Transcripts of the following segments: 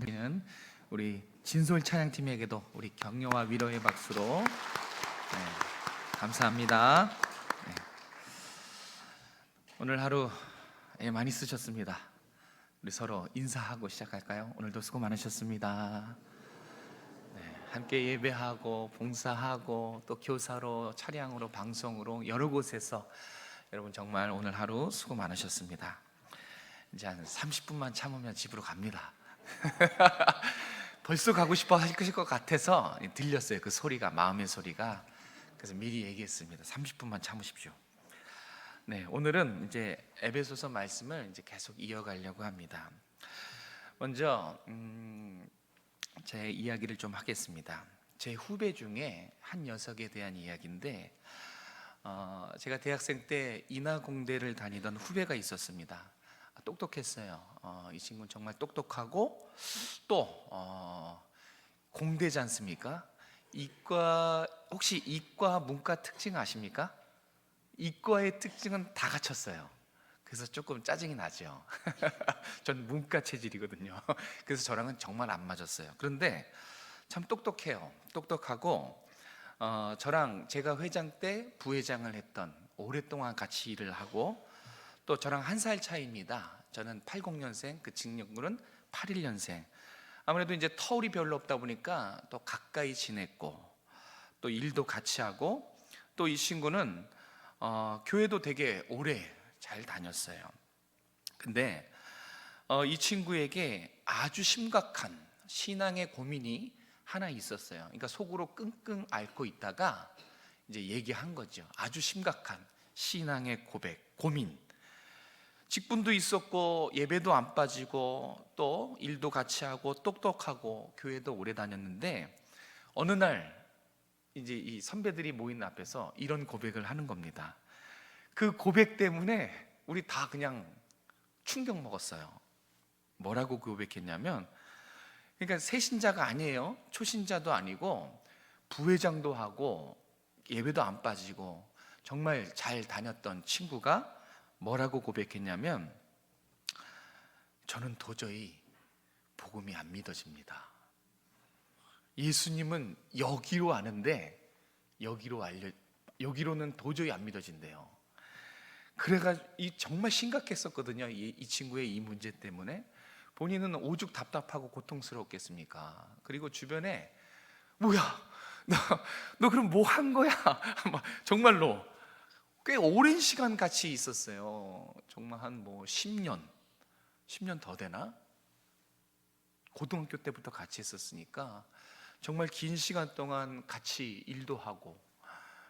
우리는 우리 진솔 찬양팀에게도 우리 격려와 위로의 박수로 감사합니다. 네. 오늘 하루 많이 쓰셨습니다. 우리 서로 인사하고 시작할까요? 오늘도 수고 많으셨습니다. 함께 예배하고 봉사하고 또 교사로 차량으로 방송으로 여러 곳에서 여러분 정말 오늘 하루 수고 많으셨습니다. 이제 한 30분만 참으면 집으로 갑니다. 벌써 가고 싶어 하실 것 같아서 들렸어요. 그 소리가, 마음의 소리가. 그래서 미리 얘기했습니다. 30분만 참으십시오. 네, 오늘은 이제 에베소서 말씀을 이제 계속 이어가려고 합니다. 먼저 제 이야기를 좀 하겠습니다. 제 후배 중에 한 녀석에 대한 이야기인데, 제가 대학생 때 인하공대를 다니던 후배가 있었습니다. 똑똑했어요. 이 친구는 정말 똑똑하고 또 공대지 않습니까? 이과, 혹시 이과 문과 특징 아십니까? 이과의 특징은 다 갖췄어요. 그래서 조금 짜증이 나죠. 전 문과 체질이거든요. 그래서 저랑은 정말 안 맞았어요. 그런데 참 똑똑해요. 똑똑하고 저랑 제가 회장 때 부회장을 했던, 오랫동안 같이 일을 하고, 또 저랑 한 살 차이입니다. 저는 80년생, 그 친구는 81년생. 아무래도 이제 터울이 별로 없다 보니까 또 가까이 지냈고, 또 일도 같이 하고, 또 이 친구는 교회도 되게 오래 잘 다녔어요. 근데 이 친구에게 아주 심각한 신앙의 고민이 하나 있었어요. 그러니까 속으로 끙끙 앓고 있다가 이제 얘기한 거죠. 아주 심각한 신앙의 고백, 고민. 직분도 있었고 예배도 안 빠지고 또 일도 같이 하고 똑똑하고 교회도 오래 다녔는데, 어느 날 이제 이 선배들이 모이는 앞에서 이런 고백을 하는 겁니다. 그 고백 때문에 우리 다 그냥 충격 먹었어요. 뭐라고 고백했냐면, 그러니까 새신자가 아니에요. 초신자도 아니고 부회장도 하고 예배도 안 빠지고 정말 잘 다녔던 친구가 뭐라고 고백했냐면, 저는 도저히 복음이 안 믿어집니다. 예수님은 여기로 아는데 여기로는 도저히 안 믿어진대요. 그래가지고 정말 심각했었거든요. 이 친구의 이 문제 때문에 본인은 오죽 답답하고 고통스러웠겠습니까? 그리고 주변에 뭐야, 너 그럼 뭐 한 거야? 정말로 꽤 오랜 시간 같이 있었어요. 정말 한 10년 더 되나? 고등학교 때부터 같이 있었으니까 정말 긴 시간 동안 같이 일도 하고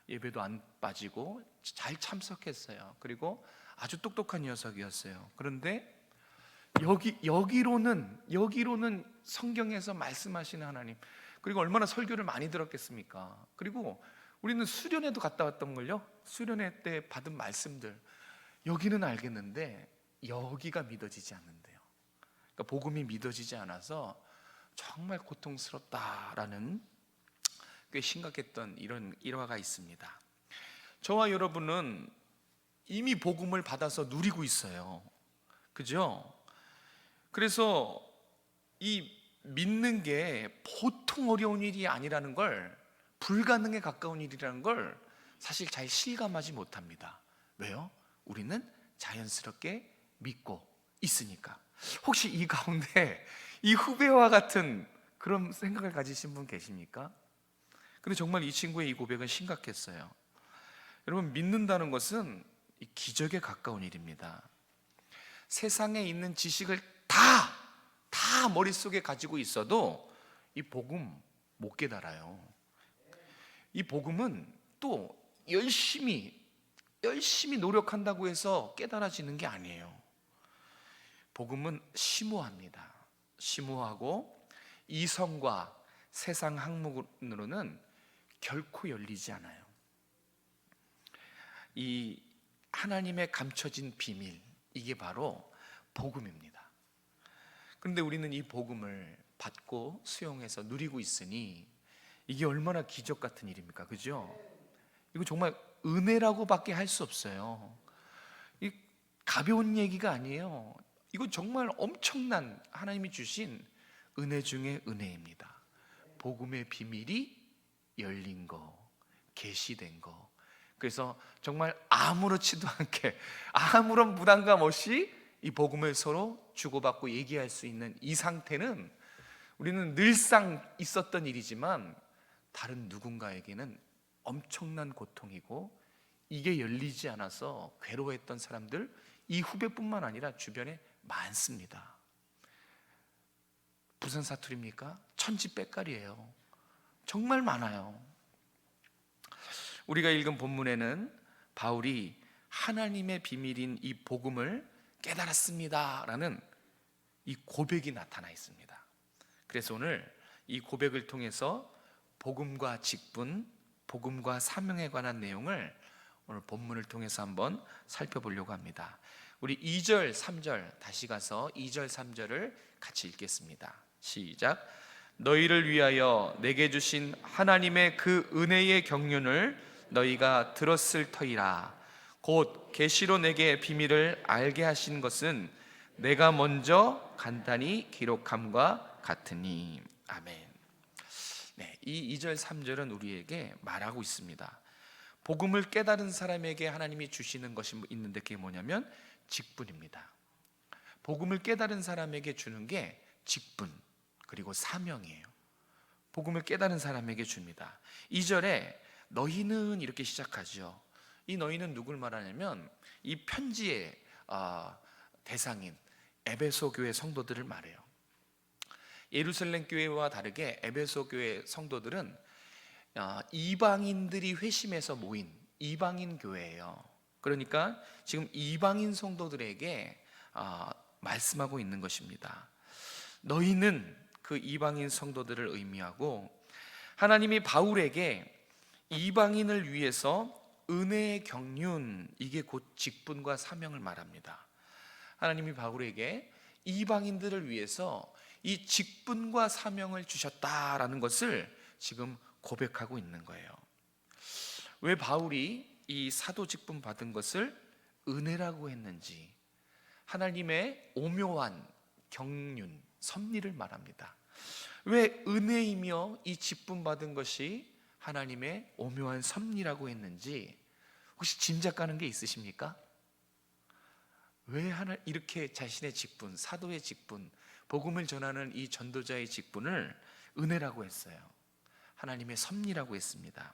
예배도 안 빠지고 잘 참석했어요. 그리고 아주 똑똑한 녀석이었어요. 그런데 여기로는 성경에서 말씀하시는 하나님, 그리고 얼마나 설교를 많이 들었겠습니까? 그리고 우리는 수련회도 갔다 왔던 걸요. 수련회 때 받은 말씀들, 여기는 알겠는데 여기가 믿어지지 않는데요. 그러니까 복음이 믿어지지 않아서 정말 고통스럽다라는 꽤 심각했던 이런 일화가 있습니다. 저와 여러분은 이미 복음을 받아서 누리고 있어요. 그죠? 그래서 이 믿는 게 보통 어려운 일이 아니라는 걸, 불가능에 가까운 일이라는 걸 사실 잘 실감하지 못합니다. 왜요? 우리는 자연스럽게 믿고 있으니까. 혹시 이 가운데 이 후배와 같은 그런 생각을 가지신 분 계십니까? 근데 정말 이 친구의 이 고백은 심각했어요. 여러분, 믿는다는 것은 기적에 가까운 일입니다. 세상에 있는 지식을 다 머릿속에 가지고 있어도 이 복음 못 깨달아요. 이 복음은 또 열심히 노력한다고 해서 깨달아지는 게 아니에요. 복음은 심오합니다. 심오하고 이성과 세상 학문으로는 결코 열리지 않아요. 이 하나님의 감춰진 비밀, 이게 바로 복음입니다. 그런데 우리는 이 복음을 받고 수용해서 누리고 있으니 이게 얼마나 기적 같은 일입니까? 그죠? 이거 정말 은혜라고밖에 할 수 없어요. 이 가벼운 얘기가 아니에요. 이거 정말 엄청난 하나님이 주신 은혜 중에 은혜입니다. 복음의 비밀이 열린 거, 계시된 거. 그래서 정말 아무렇지도 않게 아무런 부담감 없이 이 복음을 서로 주고받고 얘기할 수 있는 이 상태는 우리는 늘상 있었던 일이지만 다른 누군가에게는 엄청난 고통이고, 이게 열리지 않아서 괴로워했던 사람들, 이 후배뿐만 아니라 주변에 많습니다. 무슨 사투리입니까? 천지백갈이에요. 정말 많아요. 우리가 읽은 본문에는 바울이 하나님의 비밀인 이 복음을 깨달았습니다 라는 이 고백이 나타나 있습니다. 그래서 오늘 이 고백을 통해서 복음과 직분, 복음과 사명에 관한 내용을 오늘 본문을 통해서 한번 살펴보려고 합니다. 우리 2절, 3절 다시 가서 2절, 3절을 같이 읽겠습니다. 시작. 너희를 위하여 내게 주신 하나님의 그 은혜의 경륜을 너희가 들었을 터이라. 곧 계시로 내게 비밀을 알게 하신 것은 내가 먼저 간단히 기록함과 같으니. 아멘. 네, 이 2절 3절은 우리에게 말하고 있습니다. 복음을 깨달은 사람에게 하나님이 주시는 것이 있는데, 그게 뭐냐면 직분입니다. 복음을 깨달은 사람에게 주는 게 직분, 그리고 사명이에요. 복음을 깨달은 사람에게 줍니다. 2절에 너희는 이렇게 시작하죠. 이 너희는 누굴 말하냐면 이 편지의 대상인 에베소 교회 성도들을 말해요. 예루살렘 교회와 다르게 에베소 교회 성도들은 이방인들이 회심해서 모인 이방인 교회예요. 그러니까 지금 이방인 성도들에게 말씀하고 있는 것입니다. 너희는 그 이방인 성도들을 의미하고, 하나님이 바울에게 이방인을 위해서 은혜의 경륜, 이게 곧 직분과 사명을 말합니다. 하나님이 바울에게 이방인들을 위해서 이 직분과 사명을 주셨다라는 것을 지금 고백하고 있는 거예요. 왜 바울이 이 사도 직분 받은 것을 은혜라고 했는지, 하나님의 오묘한 경륜, 섭리를 말합니다. 왜 은혜이며 이 직분 받은 것이 하나님의 오묘한 섭리라고 했는지 혹시 짐작 가는 게 있으십니까? 왜 이렇게 자신의 직분, 사도의 직분, 복음을 전하는 이 전도자의 직분을 은혜라고 했어요? 하나님의 섭리라고 했습니다.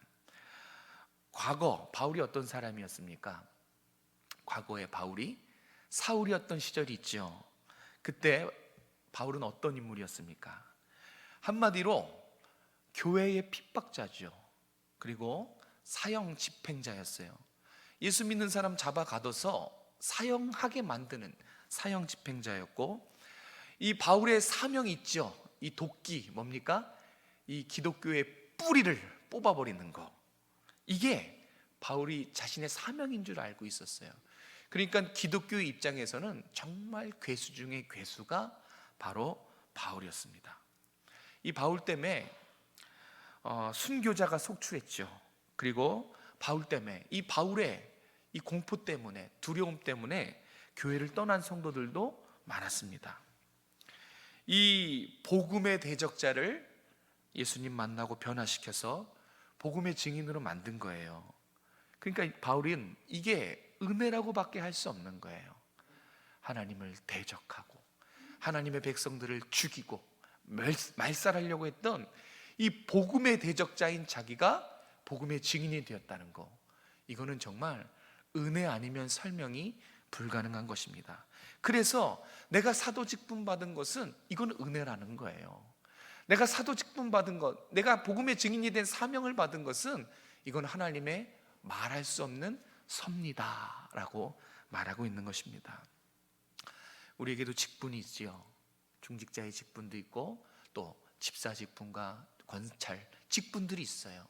과거 바울이 어떤 사람이었습니까? 과거에 바울이 사울이었던 시절이 있죠. 그때 바울은 어떤 인물이었습니까? 한마디로 교회의 핍박자죠. 그리고 사형 집행자였어요. 예수 믿는 사람 잡아가둬서 사형하게 만드는 사형 집행자였고, 이 바울의 사명이 있죠. 이 도끼 뭡니까? 이 기독교의 뿌리를 뽑아버리는 거, 이게 바울이 자신의 사명인 줄 알고 있었어요. 그러니까 기독교의 입장에서는 정말 괴수 중에 괴수가 바로 바울이었습니다. 이 바울 때문에 순교자가 속출했죠. 그리고 바울 때문에, 이 바울의 이 공포 때문에, 두려움 때문에 교회를 떠난 성도들도 많았습니다. 이 복음의 대적자를 예수님 만나고 변화시켜서 복음의 증인으로 만든 거예요. 그러니까 바울은 이게 은혜라고밖에 할 수 없는 거예요. 하나님을 대적하고 하나님의 백성들을 죽이고 말살하려고 했던 이 복음의 대적자인 자기가 복음의 증인이 되었다는 거, 이거는 정말 은혜 아니면 설명이 불가능한 것입니다. 그래서 내가 사도 직분 받은 것은 이건 은혜라는 거예요. 내가 사도 직분 받은 것, 내가 복음의 증인이 된 사명을 받은 것은 이건 하나님의 말할 수 없는 섭리다라고 말하고 있는 것입니다. 우리에게도 직분이 있지요. 중직자의 직분도 있고 또 집사 직분과 권찰 직분들이 있어요.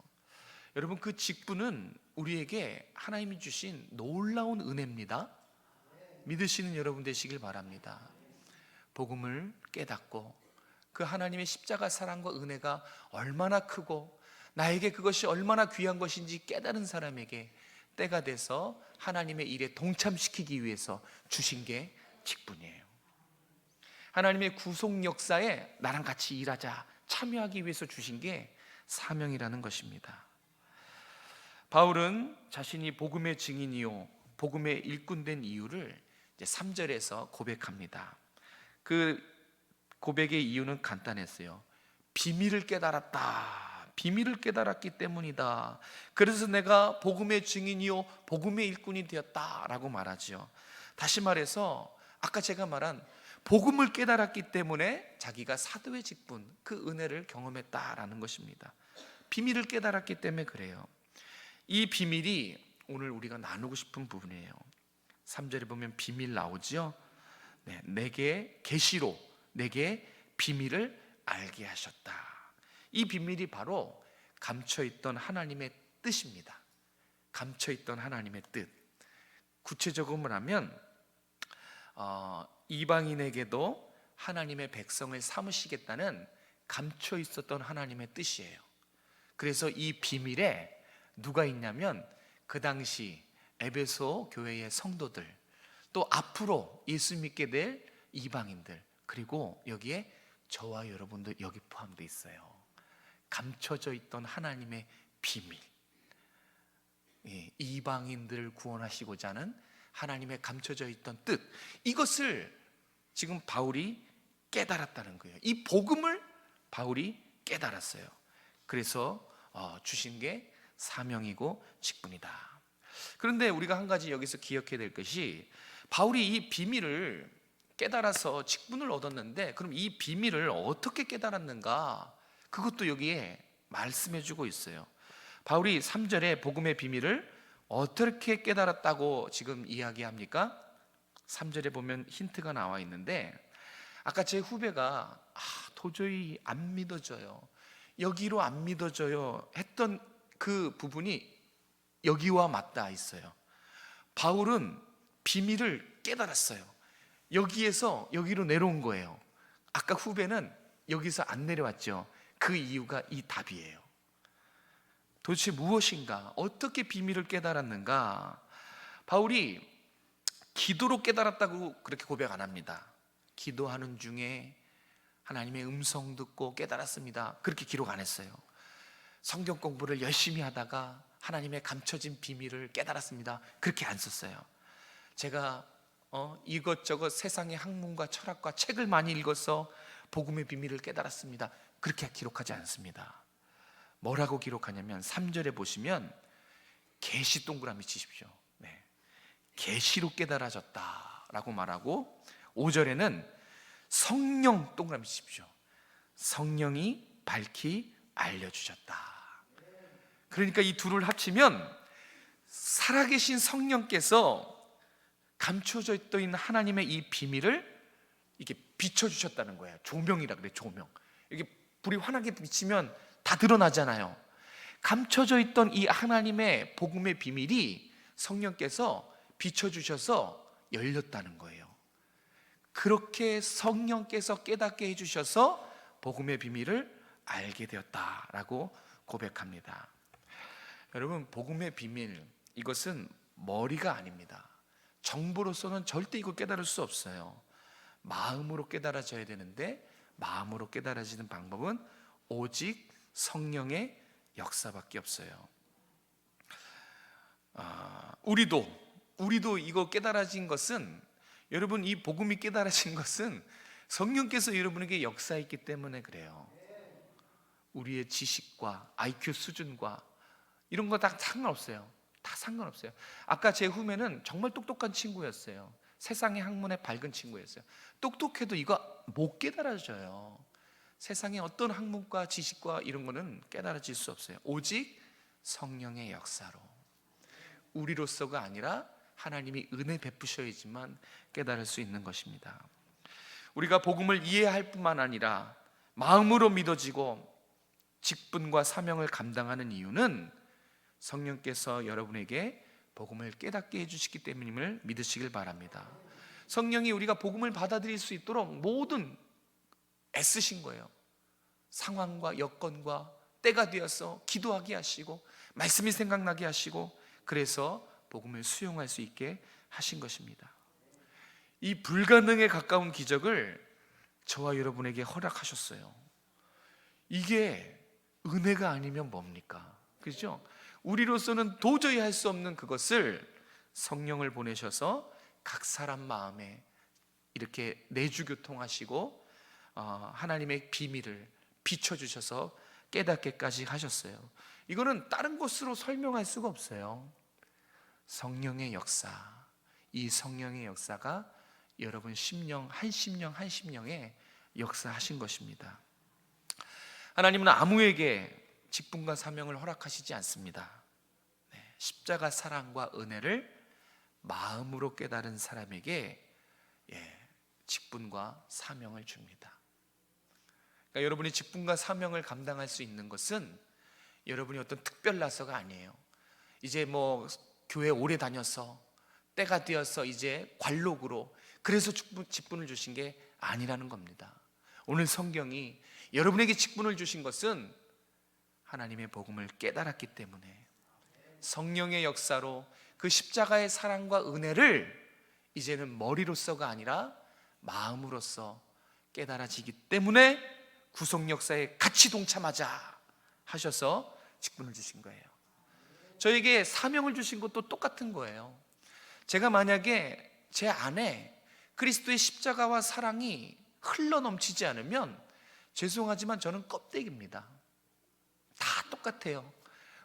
여러분, 그 직분은 우리에게 하나님이 주신 놀라운 은혜입니다. 믿으시는 여러분 되시길 바랍니다. 복음을 깨닫고 그 하나님의 십자가 사랑과 은혜가 얼마나 크고 나에게 그것이 얼마나 귀한 것인지 깨달은 사람에게 때가 돼서 하나님의 일에 동참시키기 위해서 주신 게 직분이에요. 하나님의 구속 역사에 나랑 같이 일하자, 참여하기 위해서 주신 게 사명이라는 것입니다. 바울은 자신이 복음의 증인이요 복음의 일꾼 된 이유를 이제 3절에서 고백합니다. 그 고백의 이유는 간단했어요. 비밀을 깨달았다. 비밀을 깨달았기 때문이다. 그래서 내가 복음의 증인이요 복음의 일꾼이 되었다라고 말하죠. 다시 말해서 아까 제가 말한 복음을 깨달았기 때문에 자기가 사도의 직분, 그 은혜를 경험했다라는 것입니다. 비밀을 깨달았기 때문에 그래요. 이 비밀이 오늘 우리가 나누고 싶은 부분이에요. 3절에 보면 비밀 나오죠. 네, 내게 계시로 내게 비밀을 알게 하셨다. 이 비밀이 바로 감춰있던 하나님의 뜻입니다. 감춰있던 하나님의 뜻. 구체적으로 말하면 이방인에게도 하나님의 백성을 삼으시겠다는 감춰 있었던 하나님의 뜻이에요. 그래서 이 비밀에 누가 있냐면 그 당시 에베소 교회의 성도들, 또 앞으로 예수 믿게 될 이방인들, 그리고 여기에 저와 여러분도 여기 포함되어 있어요. 감춰져 있던 하나님의 비밀, 이방인들을 구원하시고자 하는 하나님의 감춰져 있던 뜻, 이것을 지금 바울이 깨달았다는 거예요. 이 복음을 바울이 깨달았어요. 그래서 주신 게 사명이고 직분이다. 그런데 우리가 한 가지 여기서 기억해야 될 것이, 바울이 이 비밀을 깨달아서 직분을 얻었는데 그럼 이 비밀을 어떻게 깨달았는가, 그것도 여기에 말씀해 주고 있어요. 바울이 3절에 복음의 비밀을 어떻게 깨달았다고 지금 이야기합니까? 3절에 보면 힌트가 나와 있는데, 아까 제 후배가 도저히 안 믿어져요, 여기로 안 믿어져요 했던 그 부분이 여기와 맞닿아 있어요. 바울은 비밀을 깨달았어요. 여기에서 여기로 내려온 거예요. 아까 후배는 여기서 안 내려왔죠. 그 이유가 이 답이에요. 도대체 무엇인가? 어떻게 비밀을 깨달았는가? 바울이 기도로 깨달았다고 그렇게 고백 안 합니다. 기도하는 중에 하나님의 음성 듣고 깨달았습니다, 그렇게 기록 안 했어요. 성경 공부를 열심히 하다가 하나님의 감춰진 비밀을 깨달았습니다, 그렇게 안 썼어요. 제가 이것저것 세상의 학문과 철학과 책을 많이 읽어서 복음의 비밀을 깨달았습니다, 그렇게 기록하지 않습니다. 뭐라고 기록하냐면 3절에 보시면 계시 동그라미 치십시오. 네, 계시로 깨달아졌다라고 말하고, 5절에는 성령 동그라미 치십시오. 성령이 밝히 알려주셨다. 그러니까 이 둘을 합치면 살아계신 성령께서 감춰져 있던 하나님의 이 비밀을 이렇게 비춰주셨다는 거예요. 조명이라 그래, 조명. 이게 불이 환하게 비치면 다 드러나잖아요. 감춰져 있던 이 하나님의 복음의 비밀이 성령께서 비춰주셔서 열렸다는 거예요. 그렇게 성령께서 깨닫게 해주셔서 복음의 비밀을 알게 되었다라고 고백합니다. 여러분, 복음의 비밀, 이것은 머리가 아닙니다. 정보로서는 절대 이거 깨달을 수 없어요. 마음으로 깨달아져야 되는데, 마음으로 깨달아지는 방법은 오직 성령의 역사밖에 없어요. 우리도 이거 깨달아진 것은, 여러분, 이 복음이 깨달아진 것은 성령께서 여러분에게 역사했기 때문에 그래요. 우리의 지식과 IQ 수준과 이런 거 다 상관없어요. 다 상관없어요. 아까 제 후배는 정말 똑똑한 친구였어요. 세상의 학문에 밝은 친구였어요. 똑똑해도 이거 못 깨달아져요. 세상의 어떤 학문과 지식과 이런 거는 깨달아질 수 없어요. 오직 성령의 역사로, 우리로서가 아니라 하나님이 은혜 베푸셔야지만 깨달을 수 있는 것입니다. 우리가 복음을 이해할 뿐만 아니라 마음으로 믿어지고 직분과 사명을 감당하는 이유는 성령께서 여러분에게 복음을 깨닫게 해주시기 때문임을 믿으시길 바랍니다. 성령이 우리가 복음을 받아들일 수 있도록 모든 애쓰신 거예요. 상황과 여건과 때가 되어서 기도하게 하시고 말씀이 생각나게 하시고, 그래서 복음을 수용할 수 있게 하신 것입니다. 이 불가능에 가까운 기적을 저와 여러분에게 허락하셨어요. 이게 은혜가 아니면 뭡니까? 그죠? 우리로서는 도저히 할 수 없는 그것을 성령을 보내셔서 각 사람 마음에 이렇게 내주교통하시고 하나님의 비밀을 비춰주셔서 깨닫게까지 하셨어요. 이거는 다른 것으로 설명할 수가 없어요. 성령의 역사, 이 성령의 역사가 여러분 심령 한 심령에 역사하신 것입니다. 하나님은 아무에게 직분과 사명을 허락하시지 않습니다. 십자가 사랑과 은혜를 마음으로 깨달은 사람에게 직분과 사명을 줍니다. 그러니까 여러분이 직분과 사명을 감당할 수 있는 것은 여러분이 어떤 특별나서가 아니에요. 이제 뭐 교회 오래 다녀서 때가 되어서 이제 관록으로 그래서 직분을 주신 게 아니라는 겁니다. 오늘 성경이 여러분에게 직분을 주신 것은 하나님의 복음을 깨달았기 때문에 성령의 역사로 그 십자가의 사랑과 은혜를 이제는 머리로서가 아니라 마음으로서 깨달아지기 때문에 구속 역사에 같이 동참하자 하셔서 직분을 주신 거예요. 저에게 사명을 주신 것도 똑같은 거예요. 제가 만약에 제 안에 그리스도의 십자가와 사랑이 흘러넘치지 않으면 죄송하지만 저는 껍데기입니다. 다 똑같아요.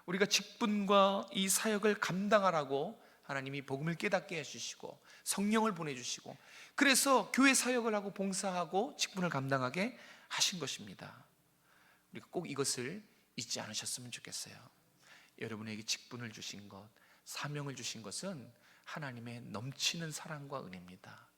우리가 직분과 이 사역을 감당하라고 하나님이 복음을 깨닫게 해주시고 성령을 보내주시고 그래서 교회 사역을 하고 봉사하고 직분을 감당하게 하신 것입니다. 우리가 꼭 이것을 잊지 않으셨으면 좋겠어요. 여러분에게 직분을 주신 것, 사명을 주신 것은 하나님의 넘치는 사랑과 은혜입니다.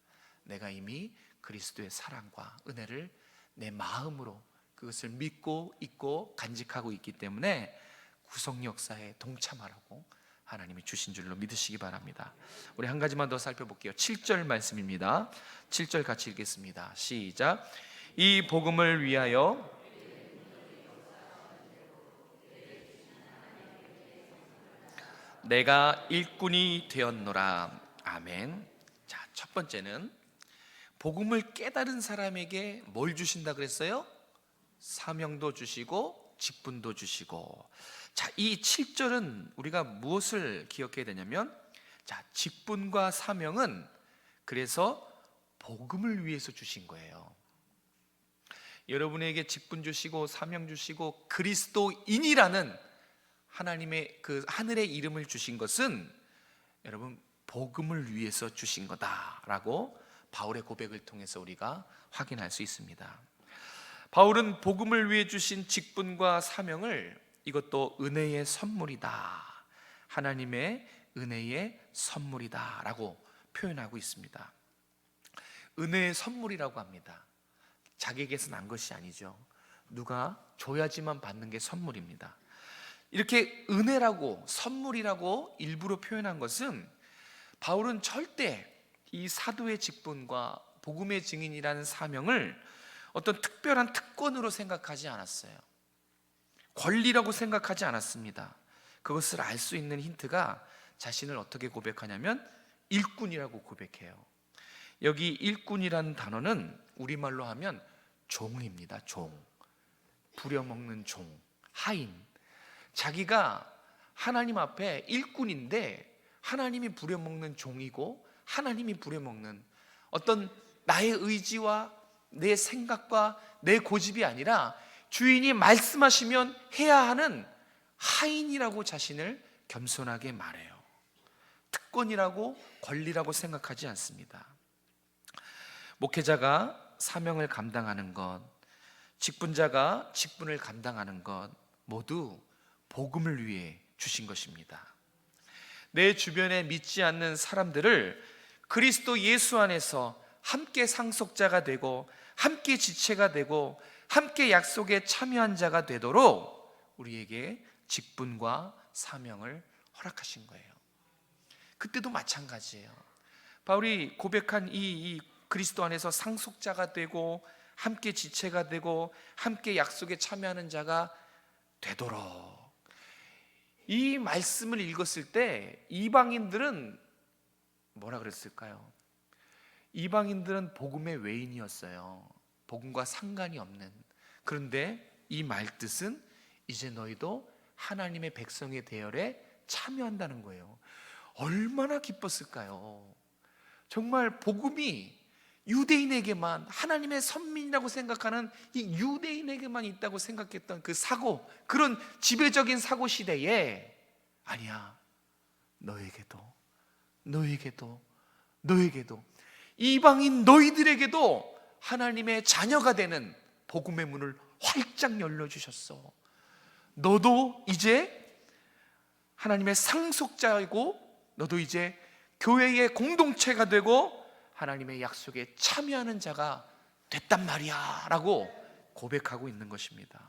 내가 이미 그리스도의 사랑과 은혜를 내 마음으로 그것을 믿고 있고 간직하고 있기 때문에 구속 역사에 동참하라고 하나님이 주신 줄로 믿으시기 바랍니다. 우리 한 가지만 더 살펴볼게요. 7절 말씀입니다. 7절 같이 읽겠습니다. 시작. 이 복음을 위하여 내가 일꾼이 되었노라. 아멘. 자, 첫 번째는 복음을 깨달은 사람에게 뭘 주신다 그랬어요? 사명도 주시고 직분도 주시고. 자, 이 7절은 우리가 무엇을 기억해야 되냐면, 자, 직분과 사명은 그래서 복음을 위해서 주신 거예요. 여러분에게 직분 주시고 사명 주시고 그리스도인이라는 하나님의 그 하늘의 이름을 주신 것은 여러분 복음을 위해서 주신 거다라고 바울의 고백을 통해서 우리가 확인할 수 있습니다. 바울은 복음을 위해 주신 직분과 사명을 이것도 은혜의 선물이다, 하나님의 은혜의 선물이다 라고 표현하고 있습니다. 은혜의 선물이라고 합니다. 자기에게서 난 것이 아니죠. 누가 줘야지만 받는 게 선물입니다. 이렇게 은혜라고 선물이라고 일부러 표현한 것은 바울은 절대 이 사도의 직분과 복음의 증인이라는 사명을 어떤 특별한 특권으로 생각하지 않았어요. 권리라고 생각하지 않았습니다. 그것을 알 수 있는 힌트가 자신을 어떻게 고백하냐면 일꾼이라고 고백해요. 여기 일꾼이라는 단어는 우리말로 하면 종입니다. 종, 부려먹는 종, 하인. 자기가 하나님 앞에 일꾼인데 하나님이 부려먹는 종이고 하나님이 부려먹는 어떤 나의 의지와 내 생각과 내 고집이 아니라 주인이 말씀하시면 해야 하는 하인이라고 자신을 겸손하게 말해요. 특권이라고 권리라고 생각하지 않습니다. 목회자가 사명을 감당하는 것, 직분자가 직분을 감당하는 것 모두 복음을 위해 주신 것입니다. 내 주변에 믿지 않는 사람들을 그리스도 예수 안에서 함께 상속자가 되고 함께 지체가 되고 함께 약속에 참여한 자가 되도록 우리에게 직분과 사명을 허락하신 거예요. 그때도 마찬가지예요. 바울이 고백한 이 그리스도 안에서 상속자가 되고 함께 지체가 되고 함께 약속에 참여하는 자가 되도록, 이 말씀을 읽었을 때 이방인들은 뭐라 그랬을까요? 이방인들은 복음의 외인이었어요. 복음과 상관이 없는, 그런데 이 말뜻은 이제 너희도 하나님의 백성의 대열에 참여한다는 거예요. 얼마나 기뻤을까요? 정말 복음이 유대인에게만, 하나님의 선민이라고 생각하는 이 유대인에게만 있다고 생각했던 그 사고, 그런 지배적인 사고 시대에 아니야, 너에게도 이방인 너희들에게도 하나님의 자녀가 되는 복음의 문을 활짝 열려주셨어. 너도 이제 하나님의 상속자이고, 너도 이제 교회의 공동체가 되고 하나님의 약속에 참여하는 자가 됐단 말이야 라고 고백하고 있는 것입니다.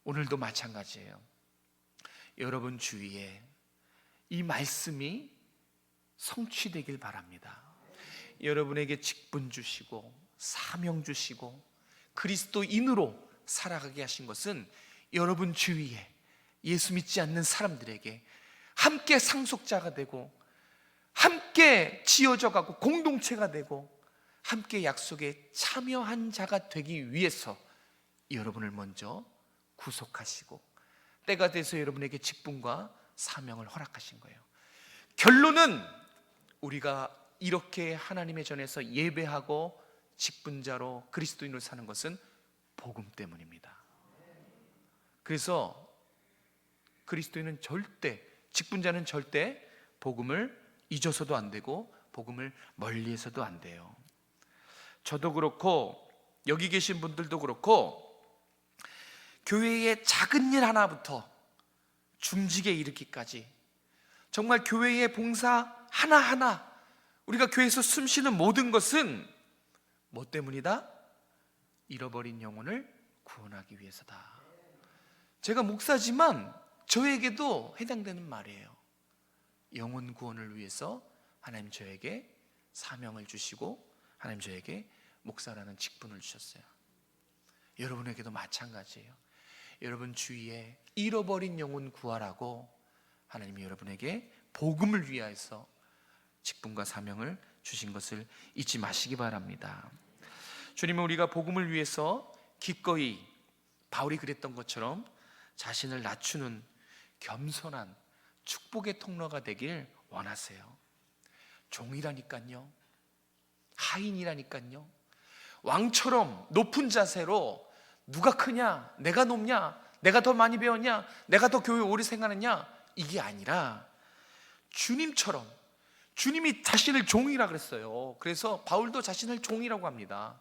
오늘도 마찬가지예요. 여러분 주위에 이 말씀이 성취되길 바랍니다. 여러분에게 직분 주시고 사명 주시고 그리스도인으로 살아가게 하신 것은 여러분 주위에 예수 믿지 않는 사람들에게 함께 상속자가 되고, 함께 지어져 가고 공동체가 되고, 함께 약속에 참여한 자가 되기 위해서 여러분을 먼저 구속하시고 때가 돼서 여러분에게 직분과 사명을 허락하신 거예요. 결론은 우리가 이렇게 하나님의 전에서 예배하고 직분자로 그리스도인으로 사는 것은 복음 때문입니다. 그래서 그리스도인은 절대, 직분자는 절대 복음을 잊어서도 안 되고 복음을 멀리해서도 안 돼요. 저도 그렇고 여기 계신 분들도 그렇고 교회의 작은 일 하나부터 중직에 이르기까지 정말 교회의 봉사 하나하나, 우리가 교회에서 숨쉬는 모든 것은 뭐 때문이다? 잃어버린 영혼을 구원하기 위해서다. 제가 목사지만 저에게도 해당되는 말이에요. 영혼 구원을 위해서 하나님 저에게 사명을 주시고 하나님 저에게 목사라는 직분을 주셨어요. 여러분에게도 마찬가지예요. 여러분 주위에 잃어버린 영혼 구하라고 하나님이 여러분에게 복음을 위하여서 직분과 사명을 주신 것을 잊지 마시기 바랍니다. 주님은 우리가 복음을 위해서 기꺼이 바울이 그랬던 것처럼 자신을 낮추는 겸손한 축복의 통로가 되길 원하세요. 종이라니까요, 하인이라니까요. 왕처럼 높은 자세로 누가 크냐, 내가 높냐, 내가 더 많이 배웠냐, 내가 더 교회 오래 생각하느냐, 이게 아니라 주님처럼, 주님이 자신을 종이라 그랬어요. 그래서 바울도 자신을 종이라고 합니다.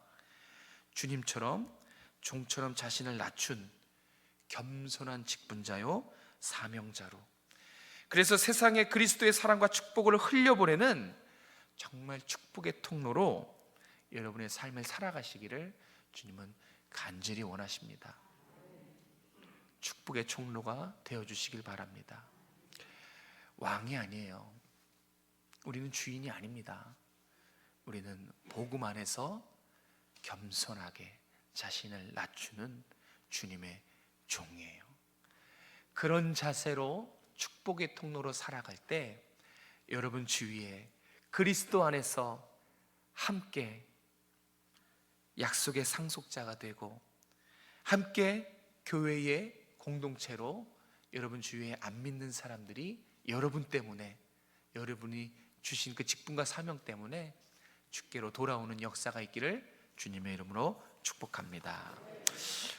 주님처럼, 종처럼 자신을 낮춘 겸손한 직분자요 사명자로, 그래서 세상에 그리스도의 사랑과 축복을 흘려보내는 정말 축복의 통로로 여러분의 삶을 살아가시기를 주님은 간절히 원하십니다. 축복의 통로가 되어주시길 바랍니다. 왕이 아니에요. 우리는 주인이 아닙니다. 우리는 복음 안에서 겸손하게 자신을 낮추는 주님의 종이에요. 그런 자세로 축복의 통로로 살아갈 때 여러분 주위에 그리스도 안에서 함께 약속의 상속자가 되고 함께 교회의 공동체로 여러분 주위에 안 믿는 사람들이 여러분 때문에, 여러분이 주신 그 직분과 사명 때문에 주께로 돌아오는 역사가 있기를 주님의 이름으로 축복합니다.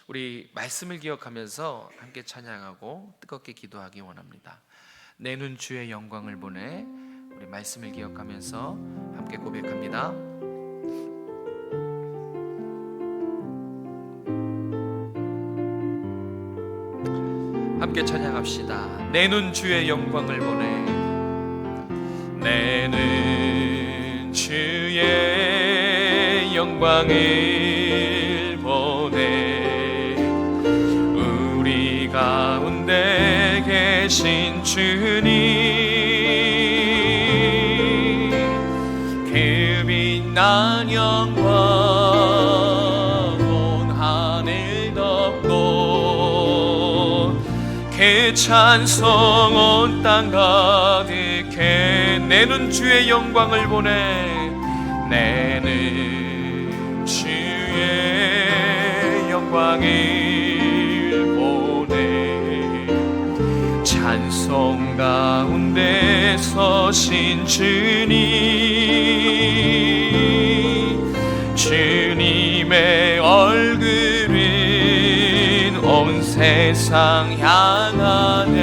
우리 말씀을 기억하면서 함께 찬양하고 뜨겁게 기도하기 원합니다. 내 눈 주의 영광을 보내. 우리 말씀을 기억하면서 함께 고백합니다. 함께 찬양합시다. 내 눈 주의 영광을 보내. 내 눈 주의 영광을 보내. 우리 가운데 계신 주님, 그 빛난 영광 온 하늘 덮고 그 찬송 온 땅 가득해. 내 눈 주의 영광을 보내. 내 눈 주의 영광을 보내 찬송 가운데 서신 주님의 얼굴은 온 세상 향하네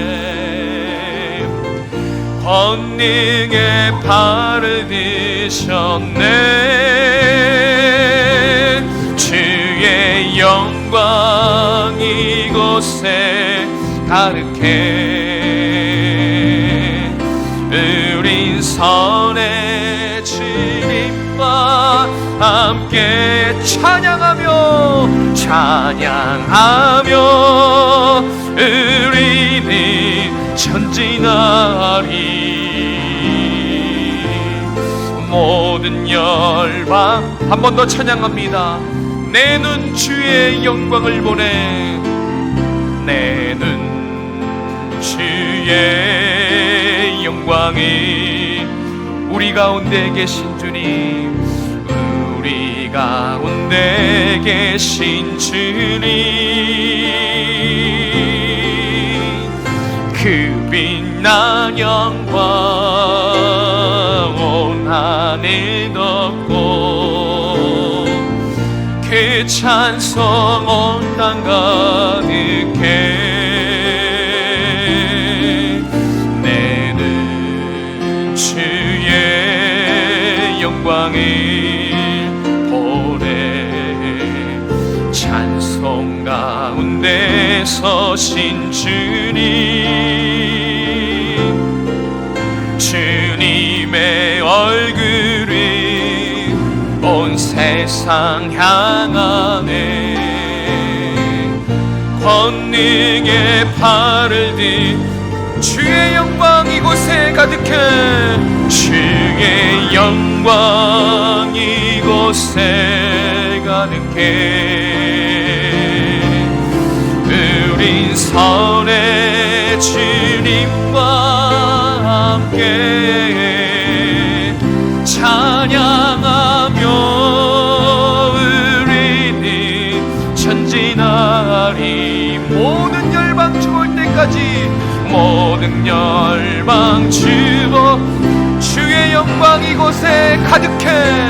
권능의 발을 드셨네 주의 영광 이곳에 가득해 우린 선의 주님과 함께 찬양하며 우리는 전진하리 모든 열방 한 번 더 찬양합니다. 내 눈 주의 영광을 보내 내 눈 주의 영광이 우리 가운데 계신 주님 우리 가운데 계신 주님 그 빛난 영광 온 하늘 덮고 그 찬송 온 땅 가득해 내는 주의 영광을 보내 찬송 가운데 서신 주님의 얼굴을 온 세상 향하네 권능의 팔을 든 주의 영광 이곳에 가득해 주의 영광 이곳에 가득해 우린 선의 주님과 함께 찬양하며 우리는 전진하리 모든 열방 죽을 때까지 모든 열방 죽어 주의 영광 이곳에 가득해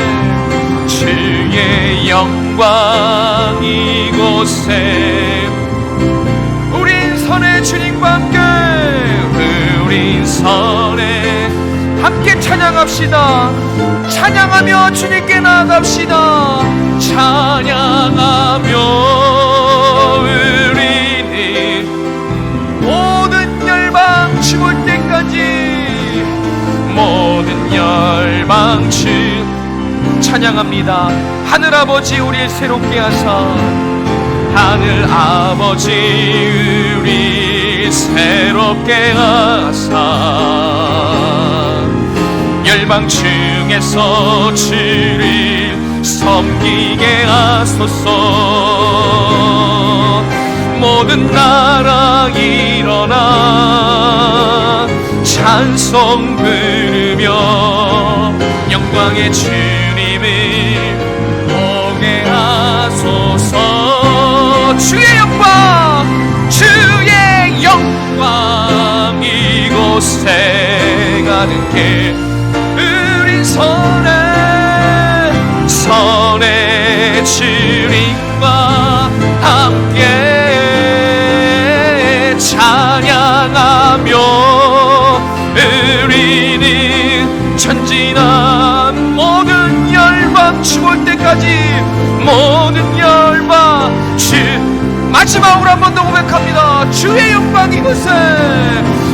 주의 영광 이곳에 우린 선의 주님과 함께 우린 선의 함께 찬양합시다 찬양하며 주님께 나아갑시다 찬양하며 우리는 모든 열방 죽을 때까지 모든 열방 찬양합니다 하늘아버지 우리를 새롭게 하사 하늘아버지 우리 새롭게 하사 열방 중에서 주를 섬기게 하소서 모든 나라 일어나 찬송 부르며 영광의 주님을 보게 하소서 주의 영광 이곳에 가득해 우린 선의 주님과 함께 찬양하며 우리는 전진한 모든 열방 죽을 때까지 모든 열방 마지막으로 한 번 더 고백합니다. 주의 영광 이곳에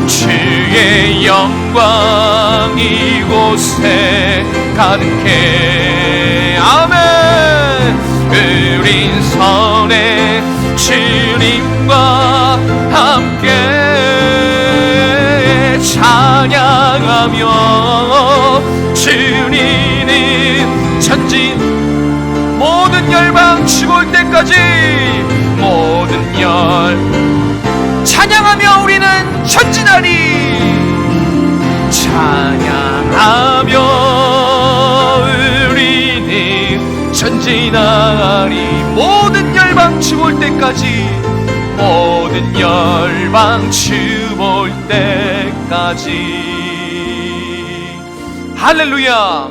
주의 영광 이곳에 가득해 아멘 우린 선의 주님과 함께 찬양하며 주님은 전진 모든 열방 죽을 때까지 모든 열 찬양하며 우리는 전진하리 찬양하며 우리는 전진하리 모든 열방 열방 주 올 때까지, 모든 열방 주 올 때까지. 할렐루야.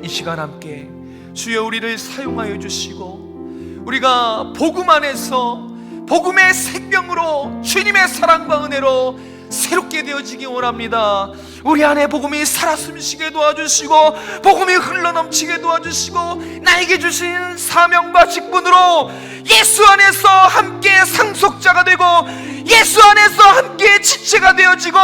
이 시간 함께 주여 우리를 사용하여 주시고, 우리가 복음 안에서 복음의 생명으로 주님의 사랑과 은혜로 새롭게 되어지기 원합니다. 우리 안에 복음이 살아 숨쉬게 도와주시고, 복음이 흘러넘치게 도와주시고, 나에게 주신 사명과 직분으로 예수 안에서 함께 상속자가 되고, 예수 안에서 함께 지체가 되어지고,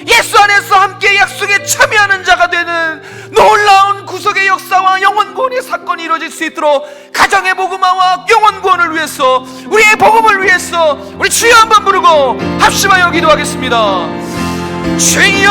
예수 안에서 함께 약속에 참여하는 자가 되는 놀라운 구속의 역사와 영혼 구원의 사건이 이루어질 수 있도록, 가정의 복음화와 영혼 구원을 위해서, 우리의 복음을 위해서 우리 주여 한번 부르고 합심하여 기도하겠습니다. 주여,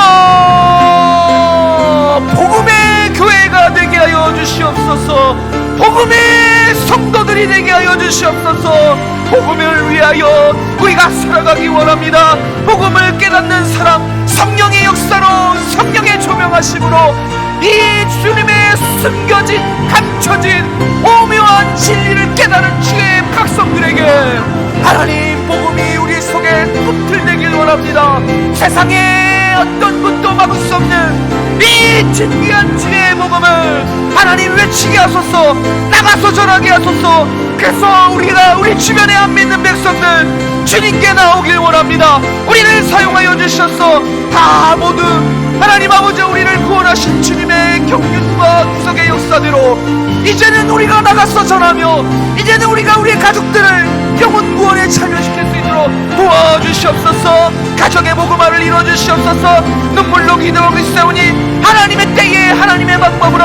복음의 교회가 되게 하여 주시옵소서. 복음의 성도들이 되게 하여 주시옵소서. 복음을 위하여 우리가 살아가기 원합니다. 복음을 깨닫는 사람, 성령의 역사로, 성령의 조명하심으로 이 주님의 숨겨진, 감춰진 오묘한 진리를 깨달은 주의 백성들에게 하나님 복음이 우리 속에 흩틀대길 원합니다. 세상에 어떤 것도 막을 수 없는 이 진귀한 주의 복음을 하나님 외치게 하소서. 나가서 전하게 하소서. 그래서 우리가 우리 주변에 안 믿는 백성들 주님께 나오길 원합니다. 우리를 사용하여 주셔서 다 모두 하나님 아버지 우리를 구원하신 주님의 경륜과 구속의 역사대로 이제는 우리가 나가서 전하며, 이제는 우리가 우리의 가족들을 영혼 구원에 참여시킬 수 있도록 도와주시옵소서. 가정의 복음화를 이루어주시옵소서. 눈물로 기도하고 있사오니 하나님의 때에 하나님의 방법으로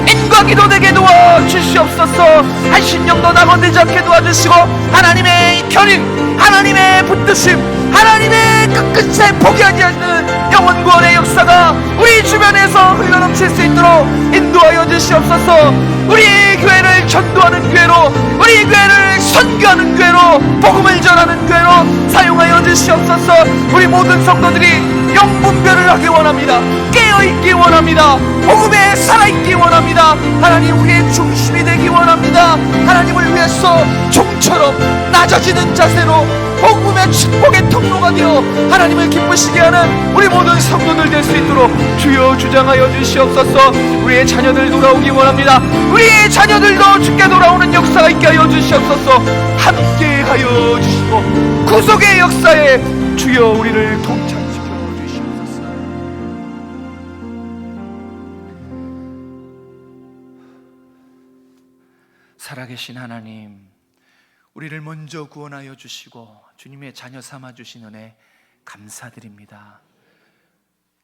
인과 기도되게 도와주시옵소서. 한심령도 낙원되지 않게 도와주시고, 하나님의 견인, 하나님의 붙드심, 하나님의 끝끝에 포기하지 않는 영혼 구원의 역사가 우리 주변에서 흘러넘칠 수 있도록 인도하여 주시옵소서. 우리 교회를 전도하는 교회로, 우리 교회를 선교하는 교회로, 복음을 전하는 교회로 사용하여 주시옵소서. 우리 모든 성도들이 영분별을 하기 원합니다. 깨어있기 원합니다. 복음에 살아있기 원합니다. 하나님 우리의 중심이 되기 원합니다. 하나님을 위해서 종처럼 낮아지는 자세로 복음의 축복의 통로가 되어 하나님을 기쁘시게 하는 우리 모든 성도들 될 수 있도록 주여 주장하여 주시옵소서. 우리의 자녀들 돌아오기 원합니다. 우리의 자녀들도 주께 돌아오는 역사가 있게 하여 주시옵소서. 함께 하여 주시고 구속의 역사에 주여 우리를 동참시켜 주시옵소서. 살아계신 하나님, 우리를 먼저 구원하여 주시고 주님의 자녀 삼아 주신 은혜 감사드립니다.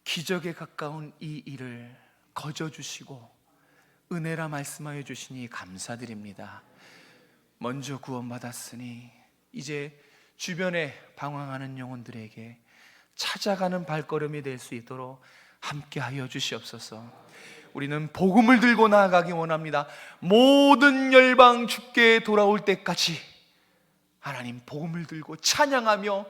기적에 가까운 이 일을 거저 주시고 은혜라 말씀하여 주시니 감사드립니다. 먼저 구원받았으니 이제 주변에 방황하는 영혼들에게 찾아가는 발걸음이 될 수 있도록 함께하여 주시옵소서. 우리는 복음을 들고 나아가기 원합니다. 모든 열방 주께 돌아올 때까지 하나님 복음을 들고 찬양하며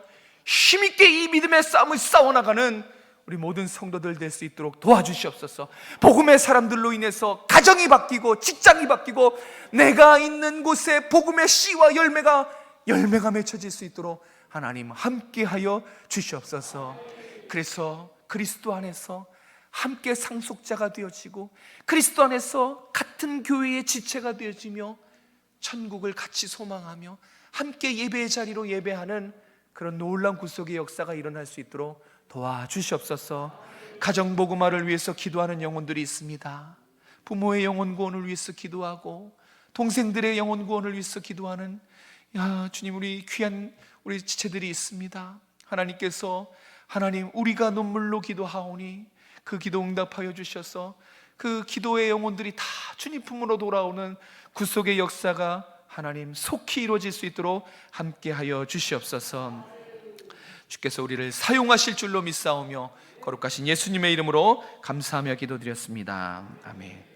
힘있게 이 믿음의 싸움을 싸워나가는 우리 모든 성도들 될 수 있도록 도와주시옵소서. 복음의 사람들로 인해서 가정이 바뀌고 직장이 바뀌고 내가 있는 곳에 복음의 씨와 열매가 맺혀질 수 있도록 하나님 함께하여 주시옵소서. 그래서 그리스도 안에서 함께 상속자가 되어지고 그리스도 안에서 같은 교회의 지체가 되어지며 천국을 같이 소망하며 함께 예배의 자리로 예배하는 그런 놀라운 구속의 역사가 일어날 수 있도록 도와주시옵소서. 가정 복음화를 위해서 기도하는 영혼들이 있습니다. 부모의 영혼 구원을 위해서 기도하고 동생들의 영혼 구원을 위해서 기도하는 주님 우리 귀한 우리 지체들이 있습니다. 하나님께서 하나님 우리가 눈물로 기도하오니 그 기도 응답하여 주셔서 그 기도의 영혼들이 다 주님 품으로 돌아오는 구속의 역사가 하나님 속히 이루어질 수 있도록 함께하여 주시옵소서. 주께서 우리를 사용하실 줄로 믿사오며 거룩하신 예수님의 이름으로 감사하며 기도드렸습니다. 아멘.